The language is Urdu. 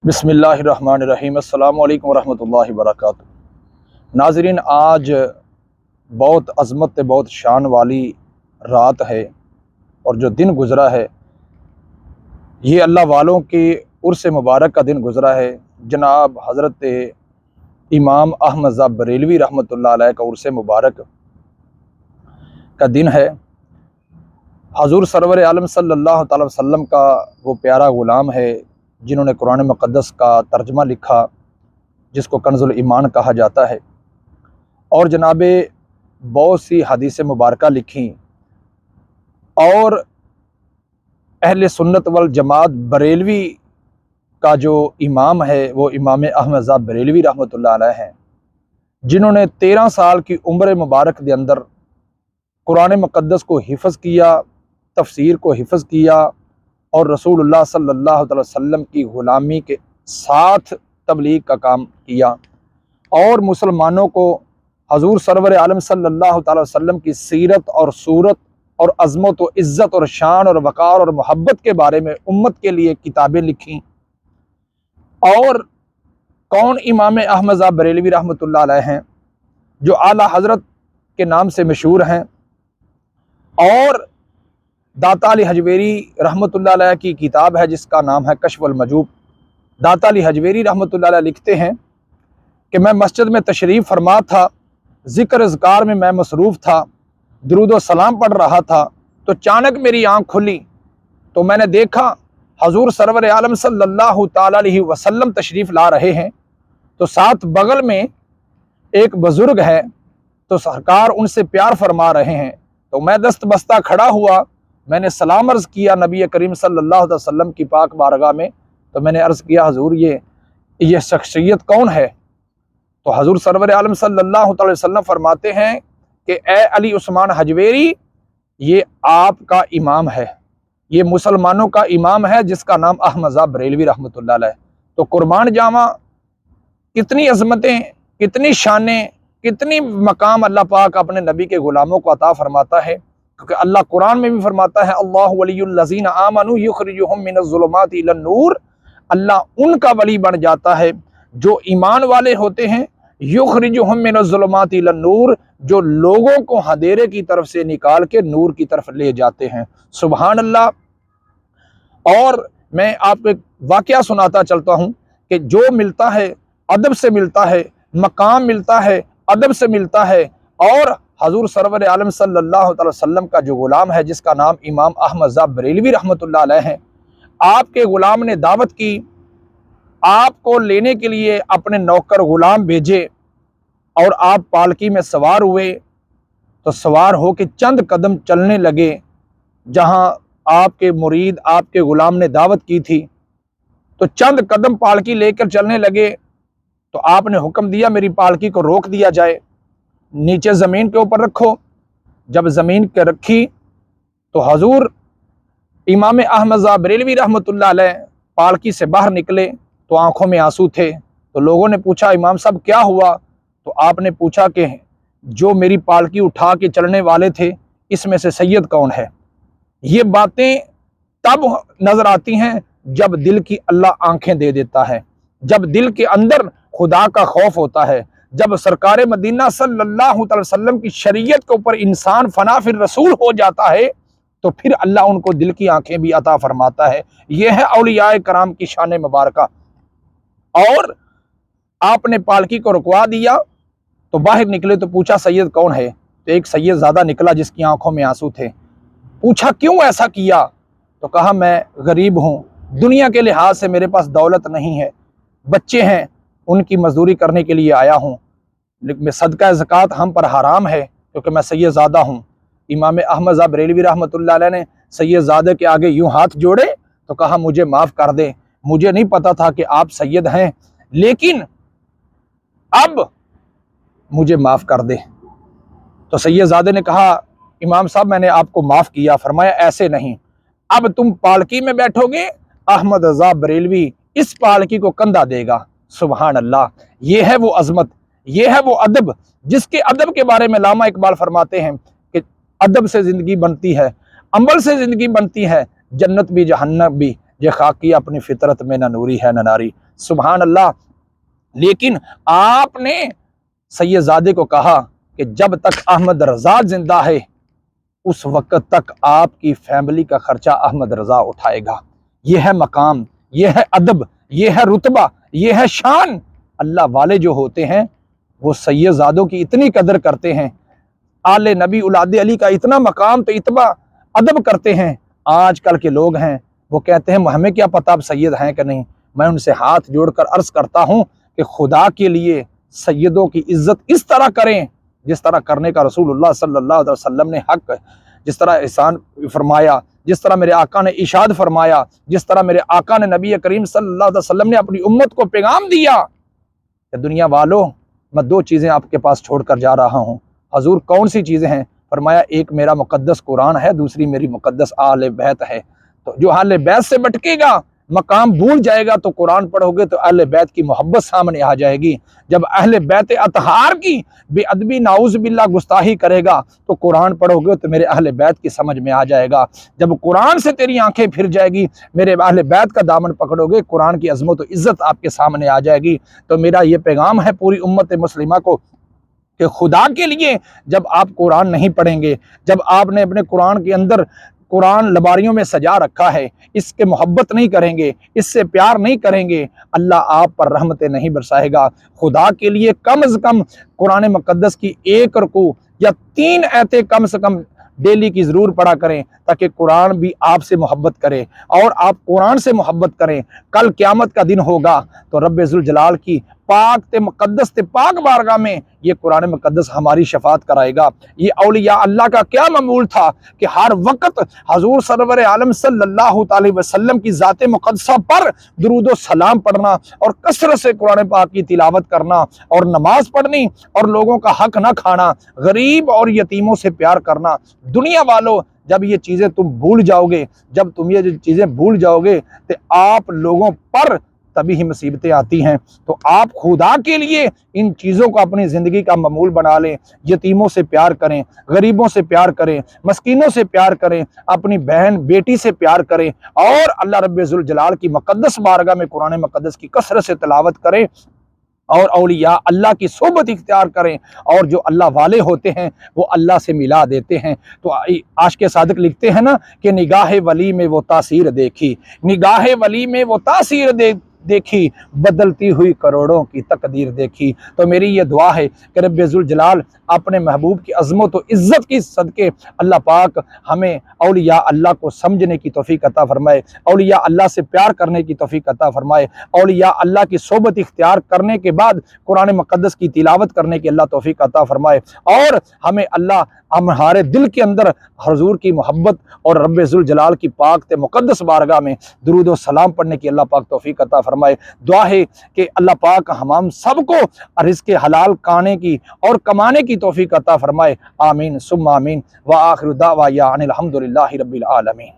بسم اللہ الرحمن الرحیم۔ السلام علیکم ورحمۃ اللہ وبرکاتہ۔ ناظرین، آج بہت عظمت بہت شان والی رات ہے اور جو دن گزرا ہے یہ اللہ والوں کی عرس مبارک کا دن گزرا ہے۔ جناب حضرت امام احمد رضا بریلوی رحمۃ اللہ علیہ کا عرس مبارک کا دن ہے۔ حضور سرور عالم صلی اللہ تعالی وسلم کا وہ پیارا غلام ہے جنہوں نے قرآن مقدس کا ترجمہ لکھا جس کو کنز الایمان کہا جاتا ہے، اور جناب بہت سی حدیث مبارکہ لکھیں، اور اہل سنت والجماعت بریلوی کا جو امام ہے وہ امام احمد رضا بریلوی رحمۃ اللہ علیہ ہیں، جنہوں نے 13 سال کی عمر مبارک کے اندر قرآن مقدس کو حفظ کیا، تفسیر کو حفظ کیا، اور رسول اللہ صلی اللہ علیہ وسلم کی غلامی کے ساتھ تبلیغ کا کام کیا، اور مسلمانوں کو حضور سرور عالم صلی اللہ تعالی وسلم کی سیرت اور صورت اور عظمت و عزت اور شان اور وقار اور محبت کے بارے میں امت کے لیے کتابیں لکھیں۔ اور کون امام احمد رضا بریلوی رحمۃ اللہ علیہ ہیں جو اعلیٰ حضرت کے نام سے مشہور ہیں، اور داتا علی حجویری رحمۃ اللہ علیہ کی کتاب ہے جس کا نام ہے کشف المجوب۔ داتا علی حجویری رحمۃ اللہ علیہ لکھتے ہیں کہ میں مسجد میں تشریف فرما تھا، ذکر اذکار میں میں مصروف تھا، درود و سلام پڑھ رہا تھا، تو اچانک میری آنکھ کھلی تو میں نے دیکھا حضور سرور عالم صلی اللہ تعالی علیہ وسلم تشریف لا رہے ہیں، تو ساتھ بغل میں ایک بزرگ ہے، تو سرکار ان سے پیار فرما رہے ہیں، تو میں دست بستہ کھڑا ہوا، میں نے سلام عرض کیا نبی کریم صلی اللہ علیہ وسلم کی پاک بارگاہ میں، تو میں نے عرض کیا حضور یہ شخصیت کون ہے؟ تو حضور سرور عالم صلی اللہ علیہ وسلم فرماتے ہیں کہ اے علی عثمان حجویری، یہ آپ کا امام ہے، یہ مسلمانوں کا امام ہے جس کا نام احمد رضا بریلوی رحمۃ اللہ علیہ۔ تو قربان جاواں کتنی عظمتیں، کتنی شانیں، کتنی مقام اللہ پاک اپنے نبی کے غلاموں کو عطا فرماتا ہے، کیونکہ اللہ قرآن میں بھی فرماتا ہے اللہ ولی الذین آمنوا یخرجہم من الظلمات الی النور، اللہ ان کا ولی بن جاتا ہے جو ایمان والے ہوتے ہیں، یخرجہم من الظلمات الی النور، جو لوگوں کو اندھیرے کی طرف سے نکال کے نور کی طرف لے جاتے ہیں۔ سبحان اللہ۔ اور میں آپ کو ایک واقعہ سناتا چلتا ہوں کہ جو ملتا ہے ادب سے ملتا ہے، مقام ملتا ہے ادب سے ملتا ہے، اور حضور سرور عالم صلی اللہ علیہ وسلم کا جو غلام ہے جس کا نام امام احمد رضا بریلوی رحمۃ اللہ علیہ ہیں، آپ کے غلام نے دعوت کی، آپ کو لینے کے لیے اپنے نوکر غلام بھیجے، اور آپ پالکی میں سوار ہوئے، تو سوار ہو کے چند قدم چلنے لگے جہاں آپ کے مرید آپ کے غلام نے دعوت کی تھی، تو چند قدم پالکی لے کر چلنے لگے، تو آپ نے حکم دیا میری پالکی کو روک دیا جائے، نیچے زمین کے اوپر رکھو۔ جب زمین کے رکھی تو حضور امام احمد رضا بریلوی رحمۃ اللہ علیہ پالکی سے باہر نکلے تو آنکھوں میں آنسو تھے، تو لوگوں نے پوچھا امام صاحب کیا ہوا؟ تو آپ نے پوچھا کہ جو میری پالکی اٹھا کے چلنے والے تھے اس میں سے سید کون ہے؟ یہ باتیں تب نظر آتی ہیں جب دل کی اللہ آنکھیں دے دیتا ہے، جب دل کے اندر خدا کا خوف ہوتا ہے، جب سرکار مدینہ صلی اللہ علیہ وسلم کی شریعت کے اوپر انسان فنا فی الرسول ہو جاتا ہے، تو پھر اللہ ان کو دل کی آنکھیں بھی عطا فرماتا ہے۔ یہ ہے اولیاء کرام کی شان مبارکہ۔ اور آپ نے پالکی کو رکوا دیا تو باہر نکلے تو پوچھا سید کون ہے؟ تو ایک سید زیادہ نکلا جس کی آنکھوں میں آنسو تھے۔ پوچھا کیوں ایسا کیا؟ تو کہا میں غریب ہوں، دنیا کے لحاظ سے میرے پاس دولت نہیں ہے، بچے ہیں، ان کی مزدوری کرنے کے لیے آیا ہوں، لیکن صدقہ زکوٰۃ ہم پر حرام ہے کیونکہ میں سید زادہ ہوں۔ امام احمد رضا بریلوی رحمۃ اللہ علیہ نے سید زادے کے آگے یوں ہاتھ جوڑے تو کہا مجھے معاف کر دے، مجھے نہیں پتا تھا کہ آپ سید ہیں، لیکن اب مجھے معاف کر دے۔ تو سید زادے نے کہا امام صاحب میں نے آپ کو معاف کیا۔ فرمایا ایسے نہیں، اب تم پالکی میں بیٹھو گے، احمد رضا بریلوی اس پالکی کو کندھا دے گا۔ سبحان اللہ۔ یہ ہے وہ عظمت، یہ ہے وہ ادب جس کے ادب کے بارے میں علامہ اقبال فرماتے ہیں کہ ادب سے زندگی بنتی ہے، عمل سے زندگی بنتی ہے، جنت بھی جہنم بھی، یہ خاکی اپنی فطرت میں نہ نوری ہے نہ ناری۔ سبحان اللہ۔ لیکن آپ نے سید زادے کو کہا کہ جب تک احمد رضا زندہ ہے اس وقت تک آپ کی فیملی کا خرچہ احمد رضا اٹھائے گا۔ یہ ہے مقام، یہ ہے ادب، یہ ہے رتبہ، یہ ہے شان۔ اللہ والے جو ہوتے ہیں وہ سید زادوں کی اتنی قدر کرتے ہیں، آل نبی اولاد علی کا اتنا مقام تو اتنا ادب کرتے ہیں۔ آج کل کے لوگ ہیں وہ کہتے ہیں ہمیں کیا پتہ اب سید ہیں کہ نہیں۔ میں ان سے ہاتھ جوڑ کر عرض کرتا ہوں کہ خدا کے لیے سیدوں کی عزت اس طرح کریں جس طرح کرنے کا رسول اللہ صلی اللہ علیہ وسلم نے حق، جس طرح احسان فرمایا، جس طرح میرے آقا نے ارشاد فرمایا، جس طرح میرے آقا نے نبی کریم صلی اللہ علیہ وسلم نے اپنی امت کو پیغام دیا کہ دنیا والوں میں دو چیزیں آپ کے پاس چھوڑ کر جا رہا ہوں۔ حضور کون سی چیزیں ہیں؟ فرمایا ایک میرا مقدس قرآن ہے، دوسری میری مقدس آل بیت ہے۔ تو جو اہل بیت سے بٹکے گا، مقام بھول جائے گا، تو قرآن پڑھو گے تو اہل بیت کی محبت سامنے آ جائے گی۔ جب اہل بیت اطہار کی بے ادبی نعوذ باللہ گستاخی کرے گا تو قرآن پڑھو گے تو میرے اہل بیت کی سمجھ میں آ جائے گا۔ جب قرآن سے تیری آنکھیں پھر جائے گی، میرے اہل بیت کا دامن پکڑو گے، قرآن کی عظمت و عزت آپ کے سامنے آ جائے گی۔ تو میرا یہ پیغام ہے پوری امت مسلمہ کو کہ خدا کے لیے جب آپ قرآن نہیں پڑھیں گے، جب آپ نے اپنے قرآن کے اندر قرآن لباریوں میں سجا رکھا ہے، اس کے محبت نہیں کریں گے، اس سے پیار نہیں کریں گے، اللہ آپ پر رحمتیں نہیں برسائے گا۔ خدا کے لیے کم از کم قرآن مقدس کی 1 رکوع یا 3 آیتیں کم سے کم ڈیلی کی ضرور پڑھا کریں تاکہ قرآن بھی آپ سے محبت کرے اور آپ قرآن سے محبت کریں۔ کل قیامت کا دن ہوگا تو رب ذوالجلال کی پاک تے مقدس تے پاک بارگاہ میں یہ قرآن مقدس ہماری شفاعت کرائے گا۔ یہ اولیاء اللہ کا کیا معمول تھا کہ ہر وقت حضور سرور عالم صلی اللہ تعالی وسلم کی ذات مقدسہ پر درود و سلام پڑھنا اور کثرت سے قرآن پاک کی تلاوت کرنا اور نماز پڑھنی اور لوگوں کا حق نہ کھانا، غریب اور یتیموں سے پیار کرنا۔ دنیا والوں جب یہ چیزیں تم بھول جاؤ گے، جب تم یہ چیزیں بھول جاؤ گے تو آپ لوگوں پر تبھی ہی مصیبتیں آتی ہیں۔ تو آپ خدا کے لیے ان چیزوں کو اپنی زندگی کا معمول بنا لیں۔ یتیموں سے پیار کریں، غریبوں سے پیار کریں، مسکینوں سے پیار کریں، اپنی بہن بیٹی سے پیار کریں اور اللہ رب ذوالجلال کی مقدس بارگاہ میں قرآن مقدس کی کثرت سے تلاوت کریں اور اولیاء اللہ کی صحبت اختیار کریں۔ اور جو اللہ والے ہوتے ہیں وہ اللہ سے ملا دیتے ہیں۔ تو عاشق صادق لکھتے ہیں نا کہ نگاہ ولی میں وہ تاثیر دیکھی، نگاہ ولی میں وہ تاثیر دیکھی، بدلتی ہوئی کروڑوں کی تقدیر دیکھی۔ تو میری یہ دعا ہے کہ رب ذوالجلال اپنے محبوب کی عظمت و عزت کی صدقے اللہ پاک ہمیں اولیاء اللہ کو سمجھنے کی توفیق عطا فرمائے، اولیاء اللہ سے پیار کرنے کی توفیق عطا فرمائے، اولیاء اللہ کی صحبت اختیار کرنے کے بعد قرآن مقدس کی تلاوت کرنے کی اللہ توفیق عطا فرمائے، اور ہمیں اللہ ہمارے دل کے اندر حضور کی محبت اور رب ذوالجلال کی پاک تے مقدس بارگاہ میں درود و سلام پڑھنے کی اللہ پاک توفیق عطا فرمائے۔ دعا ہے کہ اللہ پاک ہم سب کو رزق حلال کھانے کی اور کمانے کی توفیق عطا فرمائے۔ آمین ثم آمین۔ وآخر دعوانا ان الحمد للہ رب العالمین۔